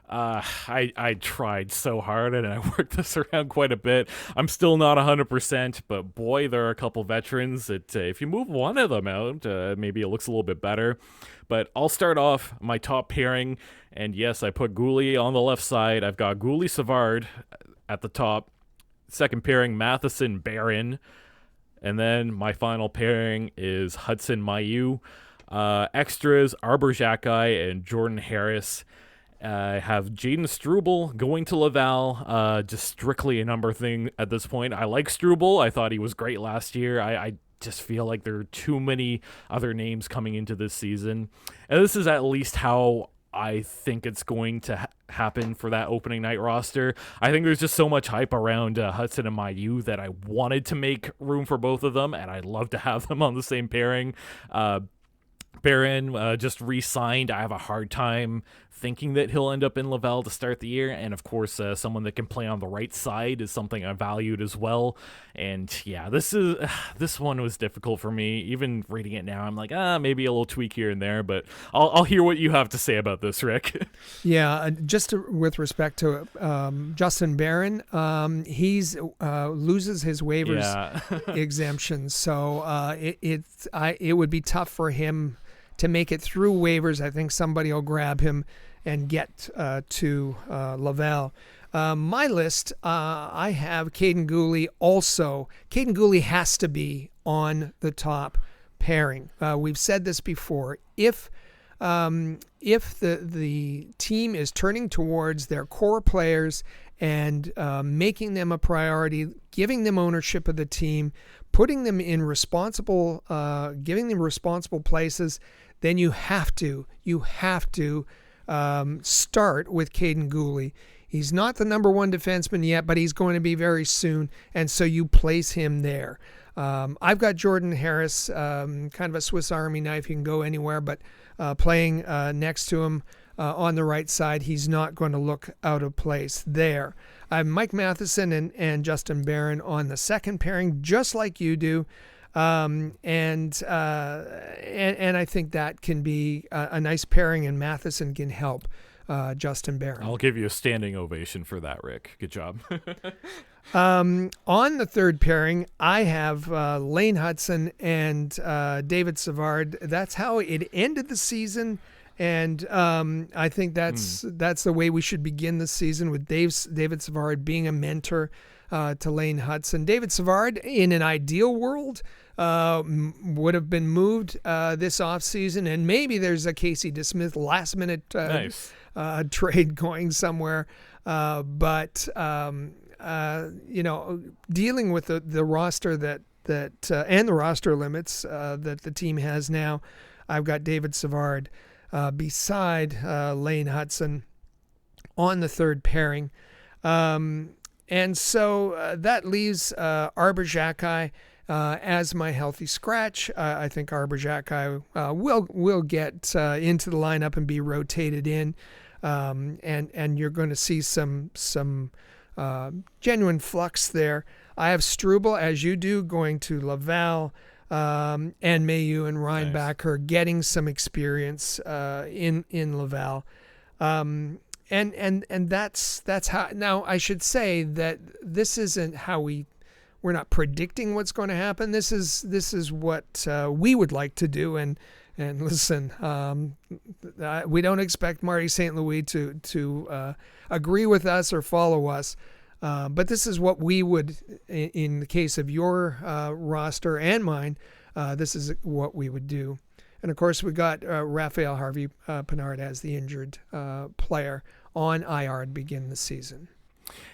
I tried so hard, and I worked this around quite a bit. I'm still not 100%, but boy, there are a couple veterans that if you move one of them out, maybe it looks a little bit better. But I'll start off my top pairing, and yes, I put Goulet on the left side. I've got Goulet-Savard at the top. Second pairing, Matheson-Barron. And then my final pairing is Hudson-Mailloux. Extras, Arbor Xhekaj and Jordan Harris. I have Jaden Struble going to Laval. Just strictly a number thing at this point. I like Struble. I thought he was great last year. I just feel like there are too many other names coming into this season. And this is at least how I think it's going to happen for that opening night roster. I think there's just so much hype around Hudson and Mailloux that I wanted to make room for both of them, and I'd love to have them on the same pairing. Barron just re-signed. I have a hard time thinking that he'll end up in Laval to start the year, and of course someone that can play on the right side is something I valued as well. And yeah, this one was difficult for me. Even reading it now, I'm like, maybe a little tweak here and there, but I'll hear what you have to say about this, Rick. Yeah, with respect to Justin Barron, he's loses his waivers exemption, so it would be tough for him to make it through waivers. I think somebody will grab him and get to Laval. My list, I have Caden Gooley also. Caden Gooley has to be on the top pairing. We've said this before. If the team is turning towards their core players and making them a priority, giving them ownership of the team, putting them in responsible, giving them responsible places, then you have to start with Caden Gooley. He's not the number one defenseman yet, but he's going to be very soon, and so you place him there. I've got Jordan Harris, kind of a Swiss Army knife. He can go anywhere, but playing next to him on the right side, he's not going to look out of place there. I have Mike Matheson and Justin Barron on the second pairing, just like you do. And I think that can be a nice pairing, and Matheson can help Justin Barron. I'll give you a standing ovation for that, Rick. Good job. On the third pairing, I have Lane Hudson and David Savard. That's how it ended the season, and I think that's the way we should begin the season, with David Savard being a mentor to Lane Hudson. David Savard, in an ideal world, would have been moved this offseason, and maybe there's a Casey DeSmith last-minute trade going somewhere. But dealing with the roster that and the roster limits that the team has now, I've got David Savard beside Lane Hudson on the third pairing. And so that leaves Arber Xhekaj as my healthy scratch. I think Arber Xhekaj will get into the lineup and be rotated in, and you're going to see some genuine flux there. I have Struble, as you do, going to Laval, and Mailloux and Reinbacher getting some experience in Laval. And that's how. Now I should say that this isn't how we're not predicting what's going to happen. This is what we would like to do. And listen, we don't expect Marty St. Louis to agree with us or follow us. But this is what we would, in the case of your roster and mine, this is what we would do. And of course, we got Raphael Harvey-Pinard as the injured player on IR to begin the season.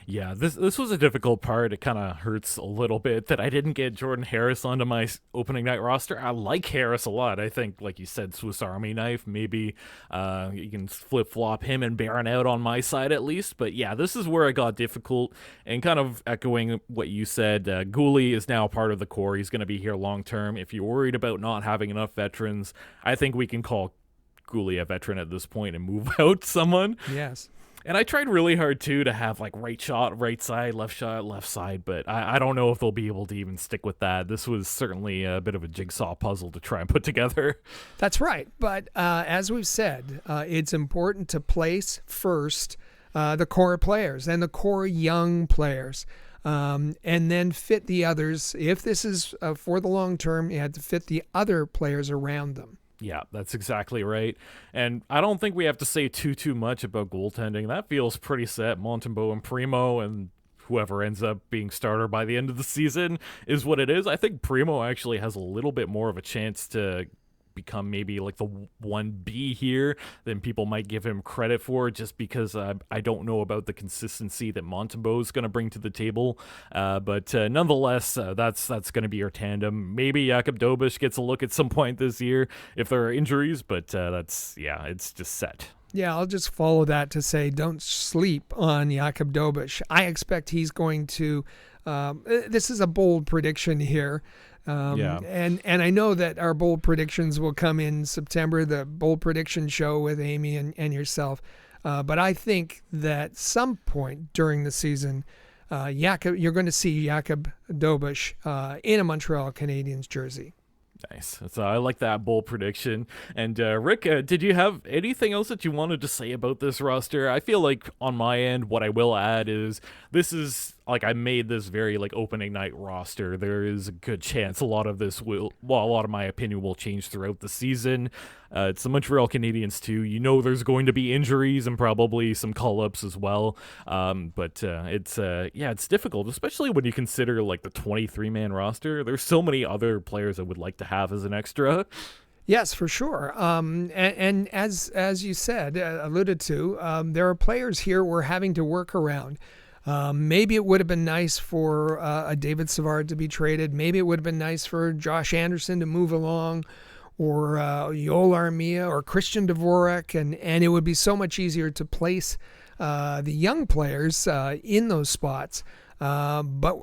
Yeah, this was a difficult part. It kind of hurts a little bit that I didn't get Jordan Harris onto my opening night roster. I like Harris a lot. I think, like you said, Swiss Army knife. Maybe you can flip-flop him and Barron out on my side at least. But yeah, this is where it got difficult. And kind of echoing what you said, Gooley is now part of the core. He's going to be here long-term. If you're worried about not having enough veterans, I think we can call Gooley a veteran at this point and move out someone. Yes. And I tried really hard, too, to have, like, right shot, right side, left side, but I don't know if they'll be able to even stick with that. This was certainly a bit of a jigsaw puzzle to try and put together. That's right. But as we've said, it's important to place first the core players and the core young players, and then fit the others. If this is for the long term, you have to fit the other players around them. Yeah, that's exactly right. And I don't think we have to say too much about goaltending. That feels pretty set. Montembeault and Primo, and whoever ends up being starter by the end of the season is what it is. I think Primo actually has a little bit more of a chance to become maybe like the 1B here than people might give him credit for, just because I don't know about the consistency that Montembeault is going to bring to the table. But nonetheless, that's going to be your tandem. Maybe Jakub Dobeš gets a look at some point this year if there are injuries, but it's just set. Yeah, I'll just follow that to say don't sleep on Jakub Dobeš. I expect he's going to. This is a bold prediction here. Yeah. And I know that our bold predictions will come in September, the bold prediction show with Amy and yourself. But I think that some point during the season, you're going to see Jakub Dobeš in a Montreal Canadiens jersey. Nice. So I like that bold prediction. And Rick, did you have anything else that you wanted to say about this roster? I feel like on my end, what I will add is this is like I made this very like opening night roster. There is a good chance a lot of my opinion will change throughout the season. It's the Montreal Canadiens too. You know there's going to be injuries and probably some call-ups as well. But it's difficult, especially when you consider like the 23-man roster. There's so many other players I would like to have as an extra. Yes, for sure. And as you said, alluded to, there are players here we're having to work around. Maybe it would have been nice for a David Savard to be traded. Maybe it would have been nice for Josh Anderson to move along, or Yoel Armia or Christian Dvorak, and it would be so much easier to place the young players in those spots. But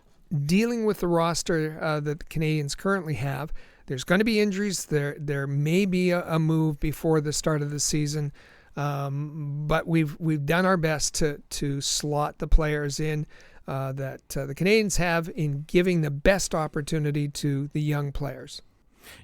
dealing with the roster that the Canadiens currently have, there's going to be injuries. There may be a move before the start of the season. But we've done our best to slot the players in that the Canadiens have in giving the best opportunity to the young players.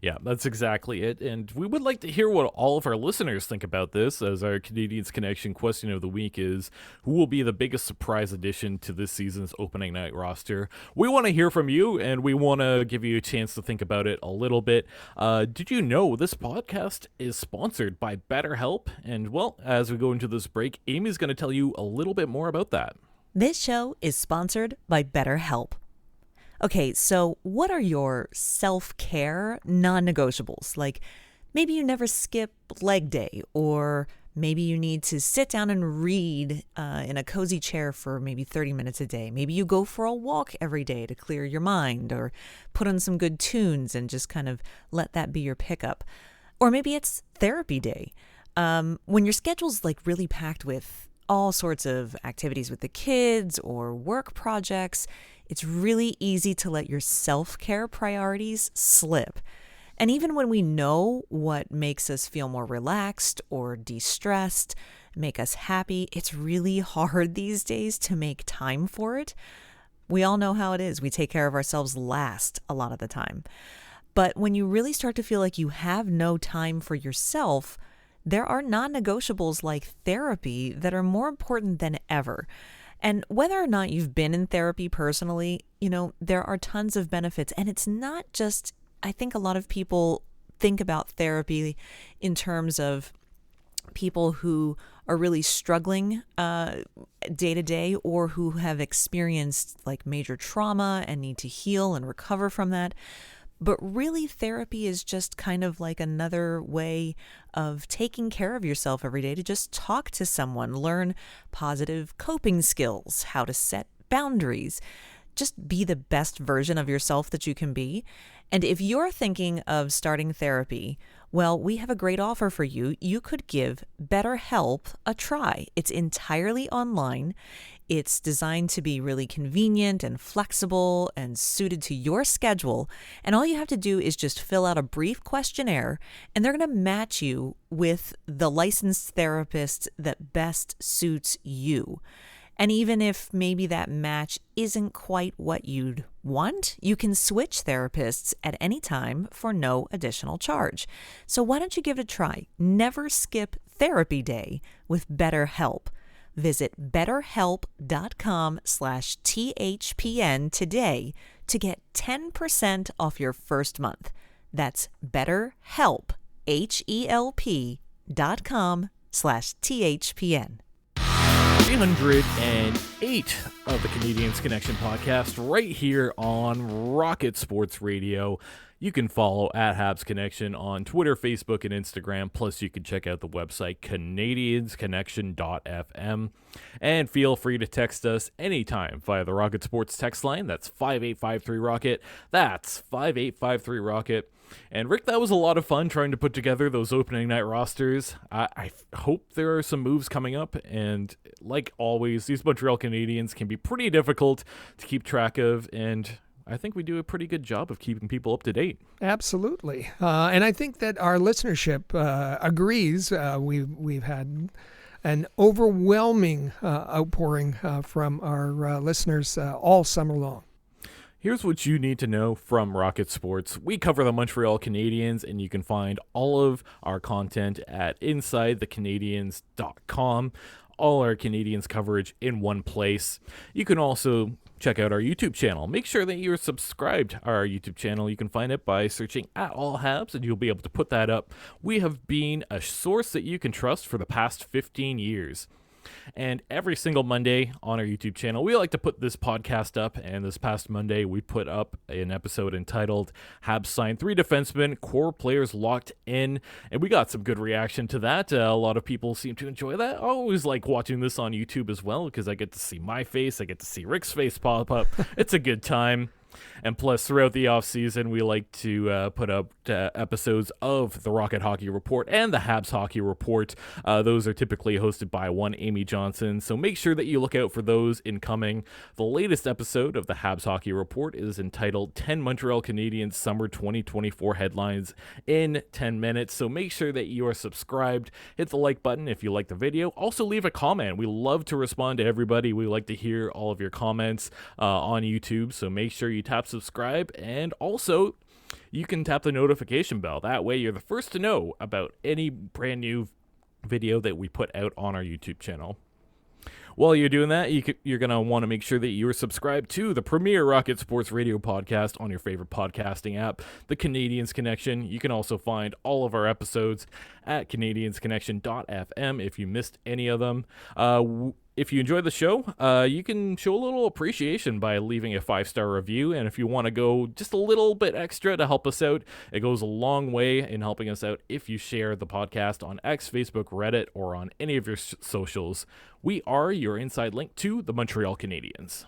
Yeah, that's exactly it. And we would like to hear what all of our listeners think about this, as our Canadiens Connection question of the week is, who will be the biggest surprise addition to this season's opening night roster? We want to hear from you, and we want to give you a chance to think about it a little bit. Did you know this podcast is sponsored by BetterHelp? And, well, as we go into this break, Amy's going to tell you a little bit more about that. This show is sponsored by BetterHelp. Okay, so what are your self-care non-negotiables? Like maybe you never skip leg day, or maybe you need to sit down and read in a cozy chair for maybe 30 minutes a day. Maybe you go for a walk every day to clear your mind, or put on some good tunes and just kind of let that be your pickup. Or maybe it's therapy day. When your schedule's like really packed with all sorts of activities with the kids or work projects, it's really easy to let your self-care priorities slip. And even when we know what makes us feel more relaxed or de-stressed, make us happy, it's really hard these days to make time for it. We all know how it is. We take care of ourselves last a lot of the time. But when you really start to feel like you have no time for yourself, there are non-negotiables like therapy that are more important than ever. And whether or not you've been in therapy personally, there are tons of benefits. And it's not just, I think a lot of people think about therapy in terms of people who are really struggling day to day, or who have experienced like major trauma and need to heal and recover from that. But really, therapy is just kind of like another way of taking care of yourself every day, to just talk to someone, learn positive coping skills, how to set boundaries, just be the best version of yourself that you can be. And if you're thinking of starting therapy, well, we have a great offer for you. You could give BetterHelp a try. It's entirely online. It's designed to be really convenient and flexible and suited to your schedule. And all you have to do is just fill out a brief questionnaire, and they're going to match you with the licensed therapist that best suits you. And even if maybe that match isn't quite what you'd want, you can switch therapists at any time for no additional charge. So why don't you give it a try? Never skip therapy day with BetterHelp. Visit betterhelp.com/THPN today to get 10% off your first month. That's BetterHelp, HELP.com/THPN. 308 of the Canadiens Connection podcast right here on Rocket Sports Radio. You can follow at Habs Connection on Twitter, Facebook, and Instagram. Plus, you can check out the website canadiensconnection.fm. And feel free to text us anytime via the Rocket Sports text line. That's 5853-ROCKET. That's 5853-ROCKET. And Rick, that was a lot of fun trying to put together those opening night rosters. I hope there are some moves coming up, and like always, these Montreal Canadiens can be pretty difficult to keep track of, and I think we do a pretty good job of keeping people up to date. Absolutely. And I think that our listenership agrees. We've had an overwhelming outpouring from our listeners all summer long. Here's what you need to know from Rocket Sports. We cover the Montreal Canadiens, and you can find all of our content at InsideTheCanadiens.com. All our Canadiens coverage in one place. You can also check out our YouTube channel. Make sure that you're subscribed to our YouTube channel. You can find it by searching at All Habs, and you'll be able to put that up. We have been a source that you can trust for the past 15 years. And every single Monday on our YouTube channel, we like to put this podcast up. And this past Monday, we put up an episode entitled Habs Signed 3 Defensemen, Core Players Locked In. And we got some good reaction to that. A lot of people seem to enjoy that. I always like watching this on YouTube as well, because I get to see my face. I get to see Rick's face pop up. It's a good time. And plus, throughout the offseason, we like to put up episodes of the Rocket Hockey Report and the Habs Hockey Report. Those are typically hosted by one Amy Johnson, so make sure that you look out for those incoming. The latest episode of the Habs Hockey Report is entitled 10 Montreal Canadiens Summer 2024 Headlines in 10 Minutes, so make sure that you are subscribed. Hit the like button if you like the video. Also, leave a comment. We love to respond to everybody. We like to hear all of your comments on YouTube, so make sure you tap subscribe, and also you can tap the notification bell. That way you're the first to know about any brand new video that we put out on our YouTube channel. While you're doing that, you're going to want to make sure that you're subscribed to the premier Rocket Sports radio podcast on your favorite podcasting app, The Canadiens Connection. You can also find all of our episodes at canadiensconnection.fm if you missed any of them. If you enjoy the show, you can show a little appreciation by leaving a 5-star review. And if you want to go just a little bit extra to help us out, it goes a long way in helping us out if you share the podcast on X, Facebook, Reddit, or on any of your socials. We are your inside link to the Montreal Canadiens.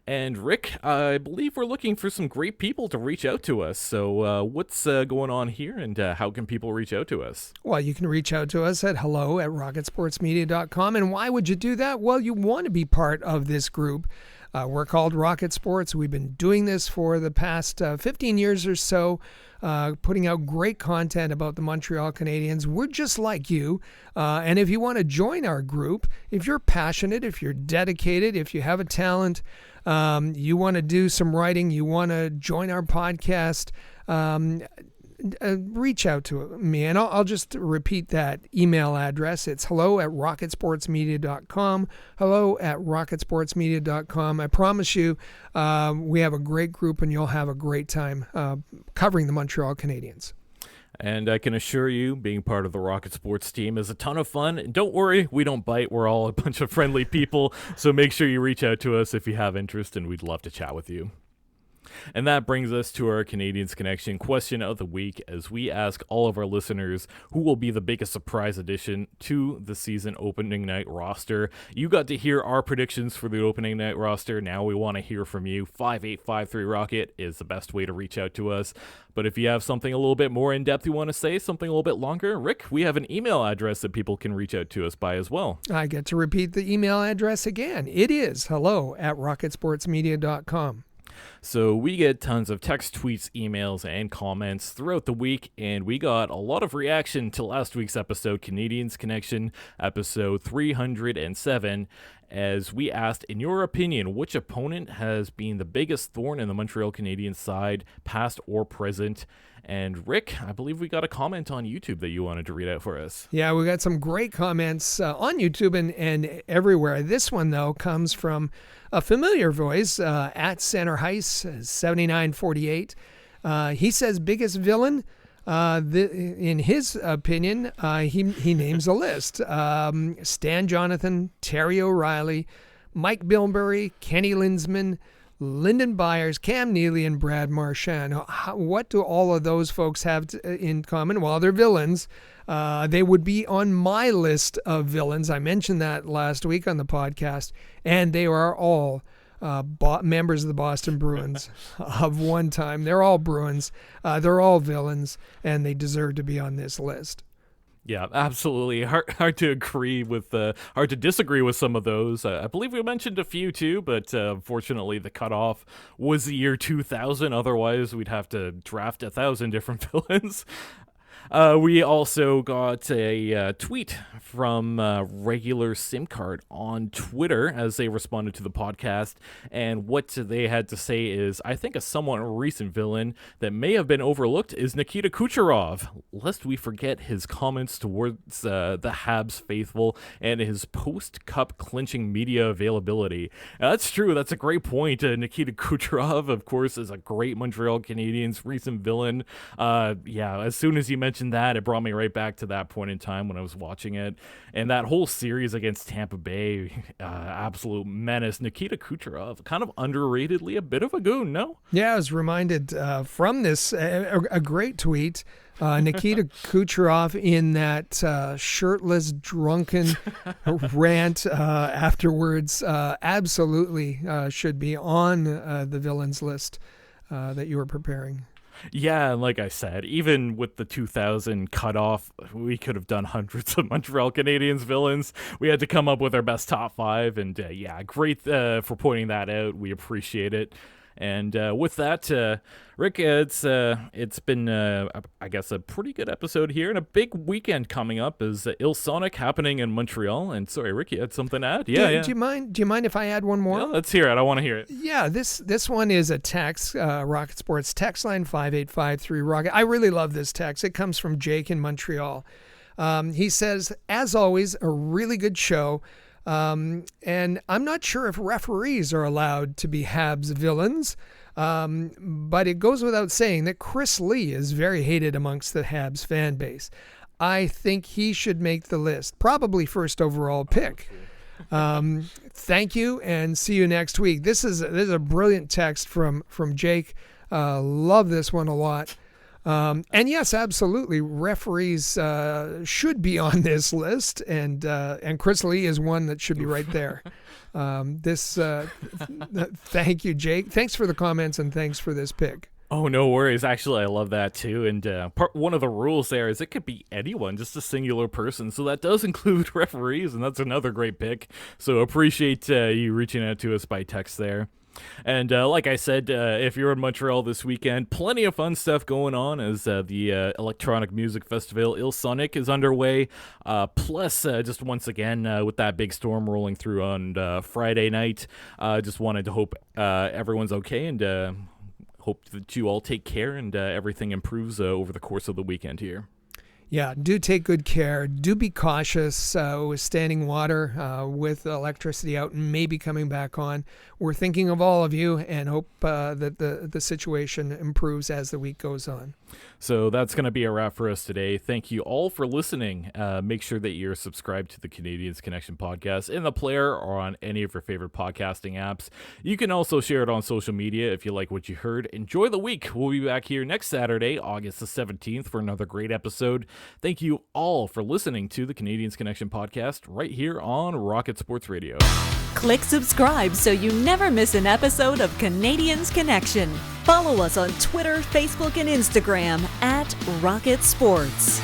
And Rick, I believe we're looking for some great people to reach out to us. So what's going on here, and how can people reach out to us? Well, you can reach out to us at hello@rocketsportsmedia.com. And why would you do that? Well, you want to be part of this group. We're called Rocket Sports. We've been doing this for the past 15 years or so, putting out great content about the Montreal Canadiens. We're just like you. And if you want to join our group, if you're passionate, if you're dedicated, if you have a talent, you want to do some writing, you want to join our podcast, reach out to me, and I'll just repeat that email address. It's hello@rocketsportsmedia.com, hello@rocketsportsmedia.com. I promise you, we have a great group, and you'll have a great time covering the Montreal Canadiens. And I can assure you, being part of the Rocket Sports team is a ton of fun. Don't worry, we don't bite. We're all a bunch of friendly people, so make sure you reach out to us if you have interest, and we'd love to chat with you. And that brings us to our Canadiens Connection question of the week, as we ask all of our listeners who will be the biggest surprise addition to the season opening night roster. You got to hear our predictions for the opening night roster. Now we want to hear from you. 5853-ROCKET is the best way to reach out to us. But if you have something a little bit more in-depth you want to say, something a little bit longer, Rick, we have an email address that people can reach out to us by as well. I get to repeat the email address again. It is hello@rocketsportsmedia.com. So we get tons of text, tweets, emails, and comments throughout the week, and we got a lot of reaction to last week's episode, Canadiens Connection, episode 307, as we asked, in your opinion, which opponent has been the biggest thorn in the Montreal Canadiens side, past or present? And Rick, I believe we got a comment on YouTube that you wanted to read out for us. Yeah, we got some great comments on YouTube and everywhere. This one, though, comes from a familiar voice at Center Heist, 7948. He says biggest villain. In his opinion, he names a list. Stan Jonathan, Terry O'Reilly, Mike Bilberry, Kenny Lindsman, Lyndon Byers, Cam Neely, and Brad Marchand. What do all of those folks have in common? Well, they're villains. They would be on my list of villains. I mentioned that last week on the podcast, and they are all members of the Boston Bruins of one time. They're all Bruins. They're all villains, and they deserve to be on this list. Yeah, absolutely. Hard to agree with, hard to disagree with some of those. I believe we mentioned a few too, but unfortunately the cutoff was the year 2000. Otherwise, we'd have to draft 1,000 different villains. We also got a tweet from Regular SIM Card on Twitter as they responded to the podcast, and what they had to say is, I think a somewhat recent villain that may have been overlooked is Nikita Kucherov, lest we forget his comments towards the Habs faithful and his post-cup clinching media availability. That's true, that's a great point. Nikita Kucherov, of course, is a great Montreal Canadiens recent villain. As soon as you mentioned that, it brought me right back to that point in time when I was watching it, and that whole series against Tampa Bay, absolute menace. Nikita Kucherov, kind of underratedly a bit of a goon, no? Yeah, I was reminded from this, a great tweet, Nikita Kucherov in that shirtless, drunken rant afterwards, absolutely should be on the villains list that you were preparing. Yeah, and like I said, even with the 2000 cutoff, we could have done hundreds of Montreal Canadiens villains. We had to come up with our best top 5, and great for pointing that out. We appreciate it. And with that, Rick, it's been, I guess, a pretty good episode here, and a big weekend coming up is Hlinka happening in Montreal. And sorry, Rick, you had something to add? Do you mind if I add one more? Yeah, let's hear it. I want to hear it. Yeah, this one is a text, Rocket Sports text line 5853 Rocket. I really love this text. It comes from Jake in Montreal. He says, as always, a really good show. And I'm not sure if referees are allowed to be Habs villains, but it goes without saying that Chris Lee is very hated amongst the Habs fan base. I think he should make the list, probably first overall pick. Thank you, and see you next week. This is a brilliant text from Jake. Love this one a lot. And yes, absolutely, referees should be on this list, and Chris Lee is one that should be right there. Thank you, Jake. Thanks for the comments, and thanks for this pick. Oh, no worries. Actually, I love that too. And one of the rules there is it could be anyone, just a singular person. So that does include referees, and that's another great pick. So appreciate you reaching out to us by text there. And like I said, if you're in Montreal this weekend, plenty of fun stuff going on as the electronic music festival Hlinka is underway. Plus, just once again, with that big storm rolling through on Friday night, just wanted to hope everyone's okay, and hope that you all take care and everything improves over the course of the weekend here. Yeah, do take good care. Do be cautious with standing water, with electricity out and maybe coming back on. We're thinking of all of you and hope that the situation improves as the week goes on. So that's going to be a wrap for us today. Thank you all for listening. Make sure that you're subscribed to the Canadiens Connection podcast in the player or on any of your favorite podcasting apps. You can also share it on social media if you like what you heard. Enjoy the week. We'll be back here next Saturday, August the 17th, for another great episode. Thank you all for listening to the Canadiens Connection podcast right here on Rocket Sports Radio. Click subscribe so you never miss an episode of Canadiens Connection. Follow us on Twitter, Facebook, and Instagram at Rocket Sports.